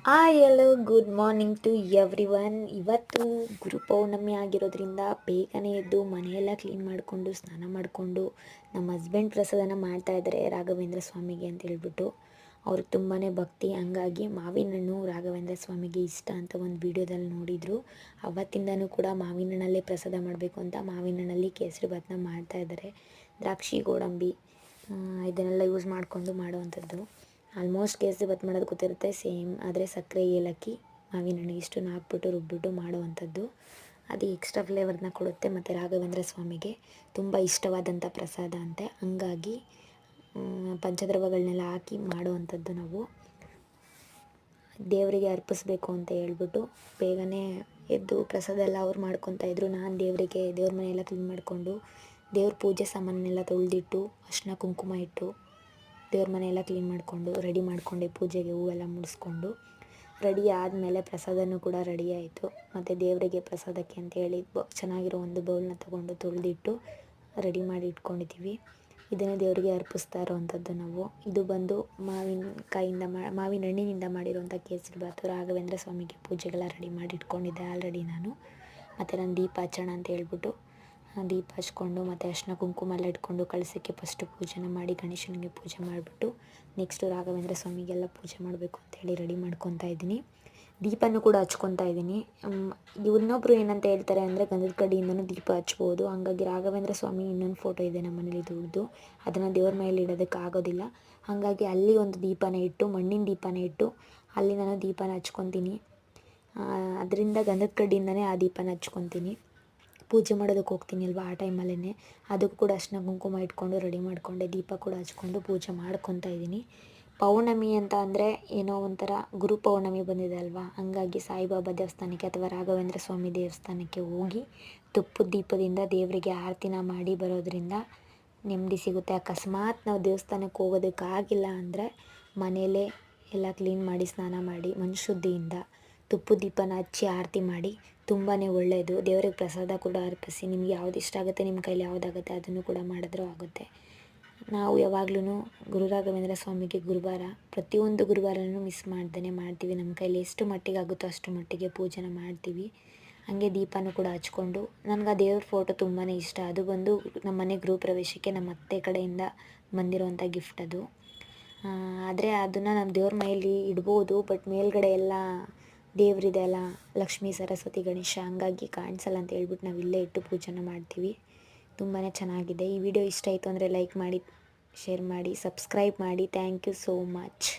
Hello good morning to everyone. ಇವತ್ತು ಗುರು ಪೌರ್ಣಮಿ ಆಗಿರೋದ್ರಿಂದ ಬೇಗನೆ ಎದ್ದು ಮನೆಯೆಲ್ಲ ಕ್ಲೀನ್ ಮಾಡಿಕೊಂಡು ಸ್ನಾನ ಮಾಡಿಕೊಂಡು ನಮ್ಮ ಹಸ್ಬೆಂಡ್ ಪ್ರಸಾದನ ಮಾಡ್ತಾ ಇದ್ದಾರೆ ರಾಘವೇಂದ್ರ ಸ್ವಾಮಿಗೆ ಅಂತ ಹೇಳ್ಬಿಟ್ಟು. ಅವ್ರಿಗೆ ತುಂಬಾ ಭಕ್ತಿ, ಹಂಗಾಗಿ ಮಾವಿನ ಹಣ್ಣು ರಾಘವೇಂದ್ರ ಸ್ವಾಮಿಗೆ ಇಷ್ಟ ಅಂತ ಒಂದು ವಿಡಿಯೋದಲ್ಲಿ ನೋಡಿದರು. ಅವತ್ತಿಂದನೂ ಕೂಡ ಮಾವಿನ ಹಣ್ಣಲ್ಲೇ ಪ್ರಸಾದ ಮಾಡಬೇಕು ಅಂತ ಮಾವಿನ ಹಣ್ಣಲ್ಲಿ ಕೇಸರಿ ಭಾತನ ಮಾಡ್ತಾ ಇದ್ದಾರೆ. ದ್ರಾಕ್ಷಿ, ಗೋಡಂಬಿ ಇದನ್ನೆಲ್ಲ ಯೂಸ್ ಮಾಡಿಕೊಂಡು ಮಾಡುವಂಥದ್ದು. ಆಲ್ಮೋಸ್ಟ್ ಕೇಸರಿ ಭಾತ್ ಮಾಡೋದು ಗೊತ್ತಿರುತ್ತೆ ಸೇಮ್, ಆದರೆ ಸಕ್ಕರೆ, ಏಲಕ್ಕಿ, ಮಾವಿನ ಹಣ್ಣು ಇಷ್ಟನ್ನು ಹಾಕ್ಬಿಟ್ಟು ರುಬ್ಬಿಟ್ಟು ಮಾಡುವಂಥದ್ದು. ಅದು ಎಕ್ಸ್ಟ್ರಾ ಫ್ಲೇವರ್ನ ಕೊಡುತ್ತೆ ಮತ್ತು ರಾಘವೇಂದ್ರ ಸ್ವಾಮಿಗೆ ತುಂಬ ಇಷ್ಟವಾದಂಥ ಪ್ರಸಾದ ಅಂತೆ. ಹಂಗಾಗಿ ಪಂಚದ್ರವ್ಯಗಳನ್ನೆಲ್ಲ ಹಾಕಿ ಮಾಡುವಂಥದ್ದು ನಾವು ದೇವರಿಗೆ ಅರ್ಪಿಸ್ಬೇಕು ಅಂತ ಹೇಳ್ಬಿಟ್ಟು ಬೇಗನೆ ಎದ್ದು ಪ್ರಸಾದ ಎಲ್ಲ ಅವ್ರು ಮಾಡ್ಕೊತಾಯಿದ್ರು. ನಾನು ದೇವ್ರ ಮನೆಯೆಲ್ಲ ಕ್ಲೀನ್ ಮಾಡಿಕೊಂಡು ದೇವ್ರ ಪೂಜೆ ಸಾಮಾನೆಲ್ಲ ತೊಳೆದಿಟ್ಟು ಅರಿಶಿನ ಕುಂಕುಮ ಇಟ್ಟು ದೇವ್ರ ಮನೆಯೆಲ್ಲ ಕ್ಲೀನ್ ಮಾಡಿಕೊಂಡು ರೆಡಿ ಮಾಡಿಕೊಂಡೆ. ಪೂಜೆಗೆ ಹೂವೆಲ್ಲ ಮುಡಿಸ್ಕೊಂಡು ರೆಡಿ ಆದಮೇಲೆ ಪ್ರಸಾದನೂ ಕೂಡ ರೆಡಿ ಆಯಿತು. ಮತ್ತು ದೇವರಿಗೆ ಪ್ರಸಾದಕ್ಕೆ ಅಂತೇಳಿ ಚೆನ್ನಾಗಿರೋ ಒಂದು ಬೌಲ್ನ ತೊಗೊಂಡು ತೊಳೆದಿಟ್ಟು ರೆಡಿ ಮಾಡಿ ಇಟ್ಕೊಂಡಿದ್ದೀವಿ. ಇದನ್ನೇ ದೇವರಿಗೆ ಅರ್ಪಿಸ್ತಾ ಇರೋವಂಥದ್ದು ನಾವು. ಇದು ಬಂದು ಮಾವಿನ ಹಣ್ಣಿನಿಂದ ಮಾಡಿರೋಂಥ ಕೇಸರಿ ಭಾತು. ರಾಘವೇಂದ್ರ ಸ್ವಾಮಿಗೆ ಪೂಜೆಗೆಲ್ಲ ರೆಡಿ ಮಾಡಿ ಇಟ್ಕೊಂಡಿದ್ದೆ ಆಲ್ರೆಡಿ ನಾನು. ಮತ್ತು ನಾನು ದೀಪ ಹಚ್ಚೋಣ ಅಂತ ಹೇಳ್ಬಿಟ್ಟು ದೀಪ ಹಚ್ಕೊಂಡು ಮತ್ತು ಅರಿಶಿನ ಕುಂಕುಮ ಎಲ್ಲ ಇಟ್ಕೊಂಡು ಕಳಸಕ್ಕೆ ಫಸ್ಟು ಪೂಜೆನ ಮಾಡಿ ಗಣೇಶನಿಗೆ ಪೂಜೆ ಮಾಡಿಬಿಟ್ಟು ನೆಕ್ಸ್ಟು ರಾಘವೇಂದ್ರ ಸ್ವಾಮಿಗೆಲ್ಲ ಪೂಜೆ ಮಾಡಬೇಕು ಅಂತೇಳಿ ರೆಡಿ ಮಾಡ್ಕೊತಾ ಇದ್ದೀನಿ. ದೀಪನೂ ಕೂಡ ಹಚ್ಕೊತಾ ಇದ್ದೀನಿ. ಇನ್ನೊಬ್ಬರು ಏನಂತ ಹೇಳ್ತಾರೆ ಅಂದರೆ ಗಂಧದ ಕಡ್ಡಿಯಿಂದನೂ ದೀಪ ಹಚ್ಬೋದು. ಹಾಗಾಗಿ ರಾಘವೇಂದ್ರ ಸ್ವಾಮಿ ಇನ್ನೊಂದು ಫೋಟೋ ಇದೆ ನಮ್ಮ ಮನೇಲಿ ದುಡ್ದು, ಅದನ್ನು ದೇವ್ರ ಮೇಲೆ ಇಡೋದಕ್ಕೆ ಆಗೋದಿಲ್ಲ. ಹಾಗಾಗಿ ಅಲ್ಲಿ ಒಂದು ದೀಪನ ಇಟ್ಟು, ಮಣ್ಣಿನ ದೀಪನ ಇಟ್ಟು ಅಲ್ಲಿ ನಾನು ದೀಪನ ಹಚ್ಕೊತೀನಿ. ಅದರಿಂದ ಗಂಧದ ಕಡ್ಡಿಯಿಂದನೇ ಆ ದೀಪನ ಹಚ್ಕೊತೀನಿ. ಪೂಜೆ ಮಾಡೋದಕ್ಕೆ ಹೋಗ್ತೀನಿ ಅಲ್ವಾ, ಆ ಟೈಮಲ್ಲೇ ಅದಕ್ಕೂ ಕೂಡ ಅರಿಶಿನ ಕುಂಕುಮ ಇಟ್ಕೊಂಡು ರೆಡಿ ಮಾಡಿಕೊಂಡೆ. ದೀಪ ಕೂಡ ಹಚ್ಕೊಂಡು ಪೂಜೆ ಮಾಡ್ಕೊತಾ ಇದ್ದೀನಿ. ಪೌರ್ಣಮಿ ಅಂತ ಅಂದರೆ ಏನೋ ಒಂಥರ ಗುರು ಪೌರ್ಣಮಿ ಬಂದಿದೆ ಅಲ್ವಾ, ಹಂಗಾಗಿ ಸಾಯಿಬಾಬಾ ದೇವಸ್ಥಾನಕ್ಕೆ ಅಥವಾ ರಾಘವೇಂದ್ರ ಸ್ವಾಮಿ ದೇವಸ್ಥಾನಕ್ಕೆ ಹೋಗಿ ತುಪ್ಪದ ದೀಪದಿಂದ ದೇವರಿಗೆ ಆರತಿನ ಮಾಡಿ ಬರೋದ್ರಿಂದ ನೆಮ್ಮದಿ ಸಿಗುತ್ತೆ. ಅಕಸ್ಮಾತ್ ನಾವು ದೇವಸ್ಥಾನಕ್ಕೆ ಹೋಗೋದಕ್ಕಾಗಿಲ್ಲ ಅಂದರೆ ಮನೆಯಲ್ಲೇ ಎಲ್ಲ ಕ್ಲೀನ್ ಮಾಡಿ ಸ್ನಾನ ಮಾಡಿ ಮನಶುದ್ಧಿಯಿಂದ ತುಪ್ಪದ ದೀಪನ ಹಚ್ಚಿ ಆರತಿ ಮಾಡಿ ತುಂಬಾ ಒಳ್ಳೆಯದು. ದೇವರಿಗೆ ಪ್ರಸಾದ ಕೂಡ ಅರ್ಪಿಸಿ. ನಿಮ್ಗೆ ಯಾವ್ದು ಇಷ್ಟ ಆಗುತ್ತೆ, ನಿಮ್ಮ ಕೈಲಿ ಯಾವುದಾಗುತ್ತೆ ಅದನ್ನು ಕೂಡ ಮಾಡಿದ್ರೂ ಆಗುತ್ತೆ. ನಾವು ಯಾವಾಗ್ಲೂ ಗುರು ರಾಘವೇಂದ್ರ ಸ್ವಾಮಿಗೆ ಗುರುವಾರ ಪ್ರತಿಯೊಂದು ಗುರುವಾರನೂ ಮಿಸ್ ಮಾಡ್ದೇ ಮಾಡ್ತೀವಿ. ನಮ್ಮ ಕೈಲಿ ಎಷ್ಟು ಮಟ್ಟಿಗೆ ಆಗುತ್ತೋ ಅಷ್ಟು ಮಟ್ಟಿಗೆ ಪೂಜೆನ ಮಾಡ್ತೀವಿ. ಹಾಗೆ ದೀಪನೂ ಕೂಡ ಹಚ್ಕೊಂಡು, ನನಗೆ ಆ ದೇವ್ರ ಫೋಟೋ ತುಂಬಾ ಇಷ್ಟ. ಅದು ಬಂದು ನಮ್ಮ ಮನೆ ಗೃಹ ಪ್ರವೇಶಕ್ಕೆ ನಮ್ಮ ಅತ್ತೆ ಕಡೆಯಿಂದ ಬಂದಿರೋವಂಥ ಗಿಫ್ಟ್ ಅದು. ಆದರೆ ಅದನ್ನು ನಮ್ಮ ದೇವ್ರ ಮನೆಯಲ್ಲಿ ಇಡ್ಬೋದು, ಬಟ್ ಮೇಲ್ಗಡೆ ಎಲ್ಲ ದೇವರಿದೆ ಅಲ್ಲ, ಲಕ್ಷ್ಮೀ, ಸರಸ್ವತಿ, ಗಣೇಶ, ಹಂಗಾಗಿ ಕಾಣಿಸಲ್ಲ ಅಂತ ಹೇಳ್ಬಿಟ್ಟು ನಾವು ಇಲ್ಲೇ ಇಟ್ಟು ಪೂಜೆನ ಮಾಡ್ತೀವಿ. ತುಂಬಾ ಚೆನ್ನಾಗಿದೆ. ಈ ವಿಡಿಯೋ ಇಷ್ಟ ಆಯಿತು ಅಂದರೆ ಲೈಕ್ ಮಾಡಿ, ಶೇರ್ ಮಾಡಿ, ಸಬ್ಸ್ಕ್ರೈಬ್ ಮಾಡಿ. Thank you so much.